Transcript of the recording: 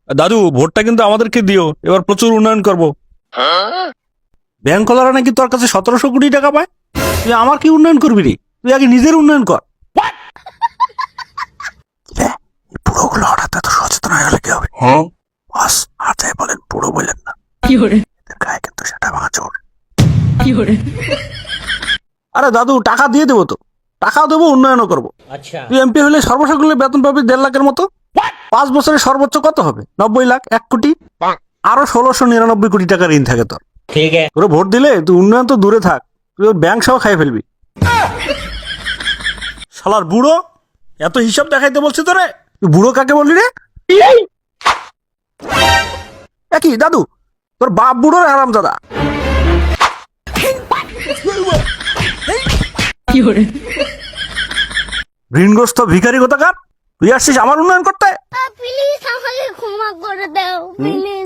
দাদু ভোটটা কিন্তু আমাদেরকে দিও, এবার প্রচুর উন্নয়ন করব। ব্যাংকওয়ালারা নাকি তোর কাছে 1700 কোটি টাকা পায়, তুই আমার কি উন্নয়ন করবি রে? তুই আগে নিজের উন্নয়ন কর। বুড়োগুলো হঠাৎ এত সচেতন হয়ে গেলে কি হবে? বাস আর যাই বলেন, বুড়ো বললেন না, এদের গায়ে কিন্তু সেটা ভাঙা চোর। আরে দাদু টাকা দিয়ে দেবো তো, টাকাও দেবো, উন্নয়নও করবো। তুই এমপি হলে সর্বসাকুল্যে বেতন পাবি 1.5 লাখের মতো। 5 বছরে সর্বোচ্চ কত হবে? 90 লাখ, 1 কোটি, আরো 1699 কোটি টাকা ঋণ থাকে তোর। তোরে ভোট দিলে তুই উন্নয়ন তো দূরে থাক, তুই ওর ব্যাংক সহ খাই ফেলবি। শালার বুড়ো, এত হিসাব দেখাইতে বলছে তোরে? তুই বুড়ো কাকে বললি রে? একই দাদু, তোর বাপ বুড়ো হারামজাদা। ঋণগ্রস্ত ভিখারি কোথাকার, তুই আসছিস আমার উন্নয়ন করতে? প্লিজ আমাকে ক্ষমা করে দাও প্লিজ।